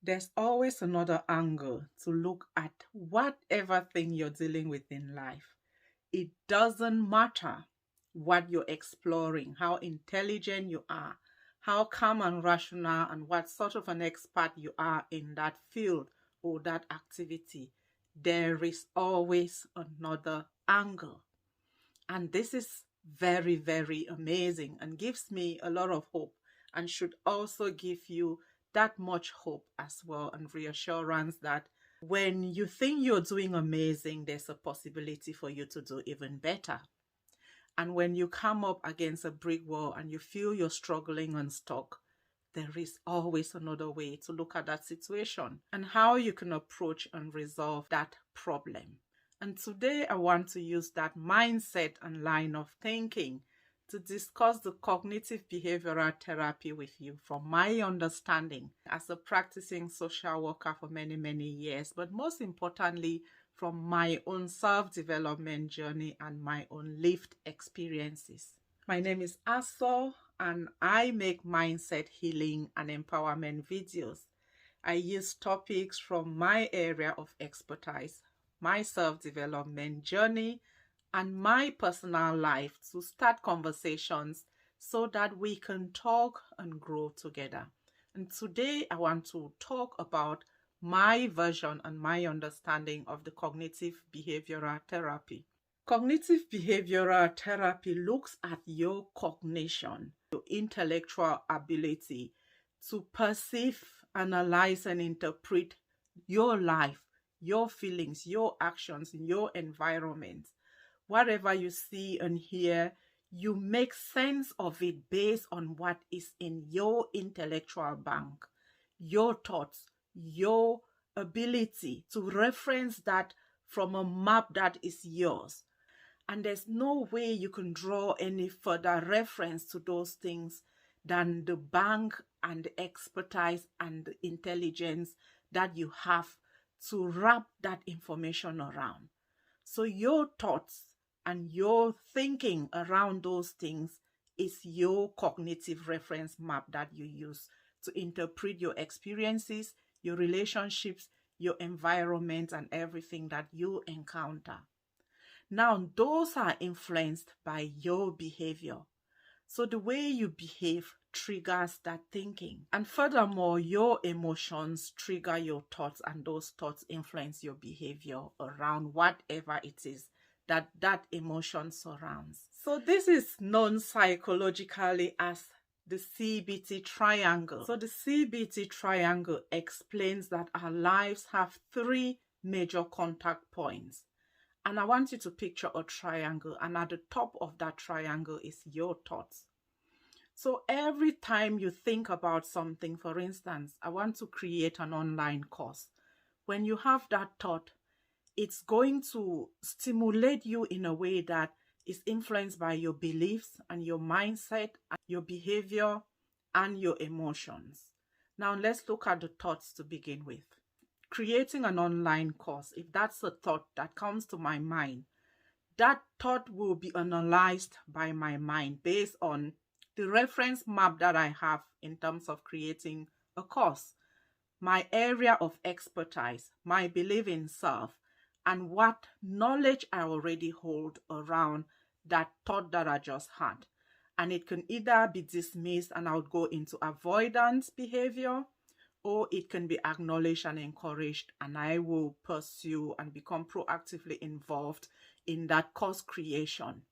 There's always another angle to look at whatever thing you're dealing with in life. It doesn't matter what you're exploring, how intelligent you are, how calm and rational, and what sort of an expert you are in that field or that activity. There is always another angle. And this is very, very amazing and gives me a lot of hope and should also give you that much hope as well and reassurance that when you think you're doing amazing, there's a possibility for you to do even better. And when you come up against a brick wall and you feel you're struggling and stuck, there is always another way to look at that situation and how you can approach and resolve that problem. And today I want to use that mindset and line of thinking to discuss the cognitive behavioral therapy with you from my understanding as a practicing social worker for many, many years, but most importantly, from my own self-development journey and my own lived experiences. My name is Aso and I make mindset healing and empowerment videos. I use topics from my area of expertise, my self-development journey, and my personal life to start conversations so that we can talk and grow together. And today I want to talk about my version and my understanding of the cognitive behavioral therapy. Cognitive behavioral therapy looks at your cognition, your intellectual ability to perceive, analyze, and interpret your life, your feelings, your actions in your environment. Whatever you see and hear, you make sense of it based on what is in your intellectual bank, your thoughts, your ability to reference that from a map that is yours. And there's no way you can draw any further reference to those things than the bank and the expertise and the intelligence that you have to wrap that information around. So your thoughts and your thinking around those things is your cognitive reference map that you use to interpret your experiences, your relationships, your environment, and everything that you encounter. Now, those are influenced by your behavior. So the way you behave triggers that thinking. And furthermore, your emotions trigger your thoughts, and those thoughts influence your behavior around whatever it is that emotion surrounds. So this is known psychologically as the CBT Triangle. So the CBT Triangle explains that our lives have three major contact points. And I want you to picture a triangle, and at the top of that triangle is your thoughts. So every time you think about something, for instance, I want to create an online course. When you have that thought, it's going to stimulate you in a way that is influenced by your beliefs and your mindset, and your behavior and your emotions. Now let's look at the thoughts to begin with. Creating an online course, if that's a thought that comes to my mind, that thought will be analyzed by my mind based on the reference map that I have in terms of creating a course, my area of expertise, my belief in self, and what knowledge I already hold around that thought that I just had. And it can either be dismissed and I would go into avoidance behavior, or it can be acknowledged and encouraged, and I will pursue and become proactively involved in that course creation.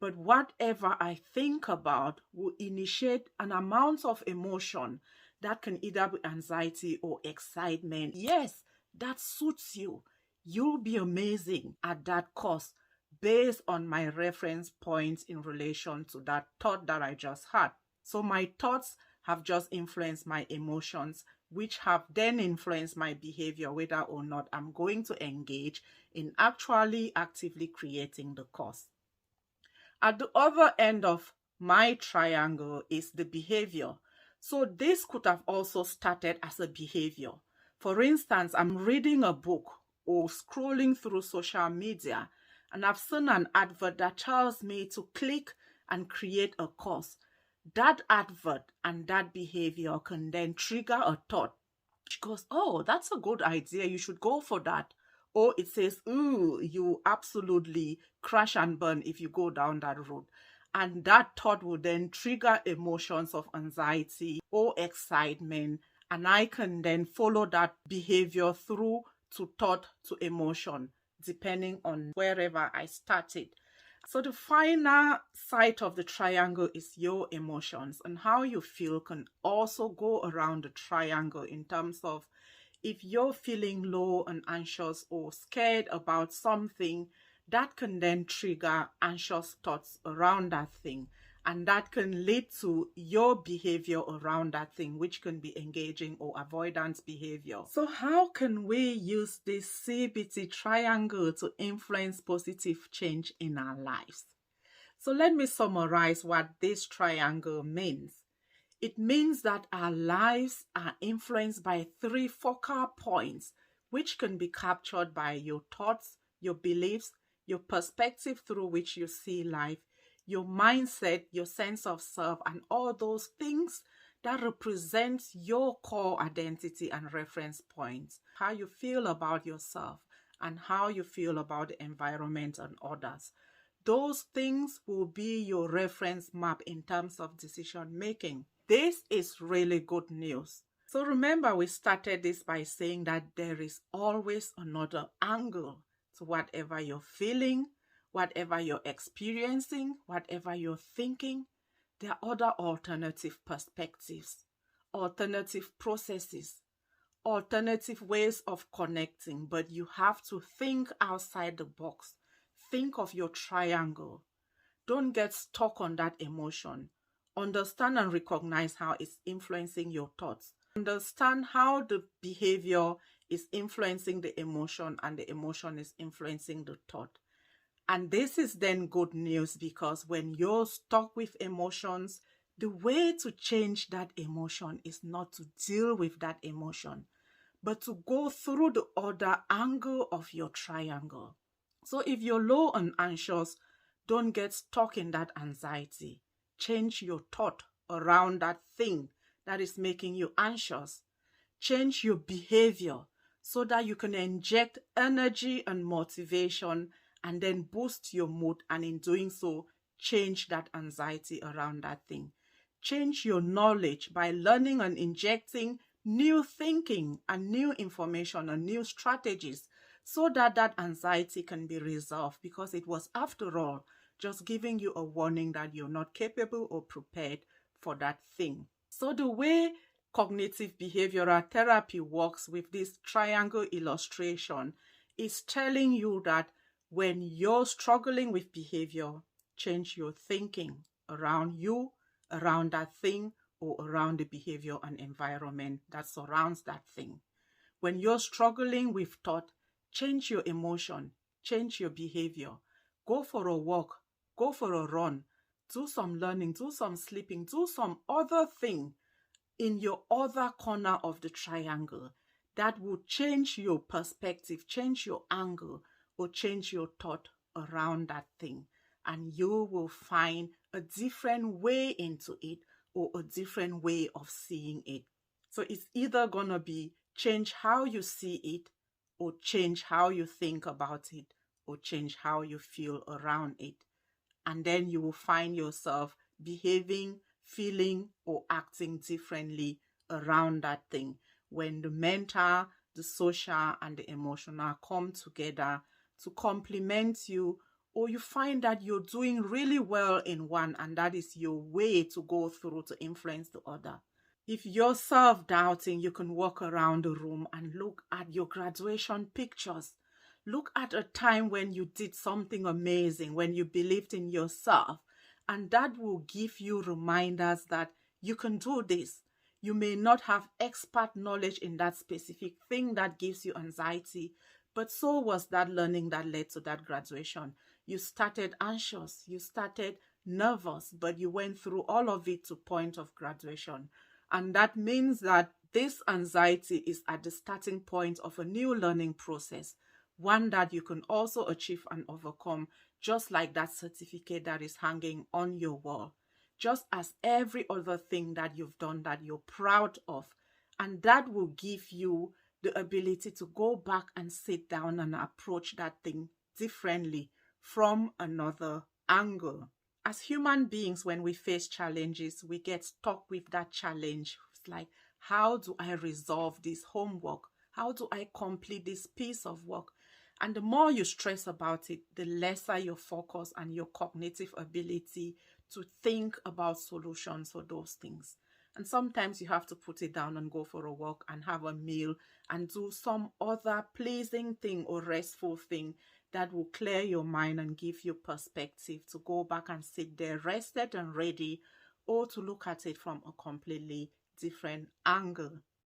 But whatever I think about will initiate an amount of emotion that can either be anxiety or excitement. Yes, that suits you. You'll be amazing at that course based on my reference points in relation to that thought that I just had. So my thoughts have just influenced my emotions, which have then influenced my behavior, whether or not I'm going to engage in actually actively creating the course. At the other end of my triangle is the behavior. So this could have also started as a behavior. For instance, I'm reading a book or scrolling through social media, and I've seen an advert that tells me to click and create a course. That advert and that behavior can then trigger a thought. She goes, oh, that's a good idea. You should go for that. Or it says, ooh, you absolutely crash and burn if you go down that road. And that thought will then trigger emotions of anxiety or excitement. And I can then follow that behavior through to thought to emotion, depending on wherever I started. So the final side of the triangle is your emotions, and how you feel can also go around the triangle in terms of if you're feeling low and anxious or scared about something, that can then trigger anxious thoughts around that thing. And that can lead to your behavior around that thing, which can be engaging or avoidance behavior. So how can we use this CBT triangle to influence positive change in our lives? So let me summarize what this triangle means. It means that our lives are influenced by 3 focal points, which can be captured by your thoughts, your beliefs, your perspective through which you see life, your mindset, your sense of self, and all those things that represent your core identity and reference points. How you feel about yourself and how you feel about the environment and others. Those things will be your reference map in terms of decision making. This is really good news. So remember, we started this by saying that there is always another angle to whatever you're feeling, whatever you're experiencing, whatever you're thinking. There are other alternative perspectives, alternative processes, alternative ways of connecting, but you have to think outside the box. Think of your triangle. Don't get stuck on that emotion. Understand and recognize how it's influencing your thoughts. Understand how the behavior is influencing the emotion and the emotion is influencing the thought. And this is then good news, because when you're stuck with emotions, the way to change that emotion is not to deal with that emotion, but to go through the other angle of your triangle. So if you're low and anxious, don't get stuck in that anxiety. Change your thought around that thing that is making you anxious. Change your behavior so that you can inject energy and motivation and then boost your mood, and in doing so, change that anxiety around that thing. Change your knowledge by learning and injecting new thinking and new information and new strategies so that that anxiety can be resolved, because it was, after all, just giving you a warning that you're not capable or prepared for that thing. So the way cognitive behavioral therapy works with this triangle illustration is telling you that when you're struggling with behavior, change your thinking around you, around that thing, or around the behavior and environment that surrounds that thing. When you're struggling with thought, change your emotion, change your behavior. Go for a walk, go for a run, do some learning, do some sleeping, do some other thing in your other corner of the triangle that will change your perspective, change your angle, or change your thought around that thing. And you will find a different way into it, or a different way of seeing it. So it's either going to be change how you see it, or change how you think about it, or change how you feel around it. And then you will find yourself behaving, feeling, or acting differently around that thing when the mental, the social, and the emotional come together to complement you, or you find that you're doing really well in one and that is your way to go through to influence the other. If you're self-doubting, you can walk around the room and look at your graduation pictures. Look at a time when you did something amazing, when you believed in yourself, and that will give you reminders that you can do this. You may not have expert knowledge in that specific thing that gives you anxiety, but so was that learning that led to that graduation. You started anxious, you started nervous, but you went through all of it to point of graduation. And that means that this anxiety is at the starting point of a new learning process, one that you can also achieve and overcome, just like that certificate that is hanging on your wall. Just as every other thing that you've done that you're proud of And that will give you the ability to go back and sit down and approach that thing differently from another angle. As human beings, when we face challenges, we get stuck with that challenge. It's like, how do I resolve this homework? How do I complete this piece of work? And the more you stress about it, the lesser your focus and your cognitive ability to think about solutions for those things. And sometimes you have to put it down and go for a walk and have a meal and do some other pleasing thing or restful thing that will clear your mind and give you perspective to go back and sit there rested and ready, or to look at it from a completely different angle.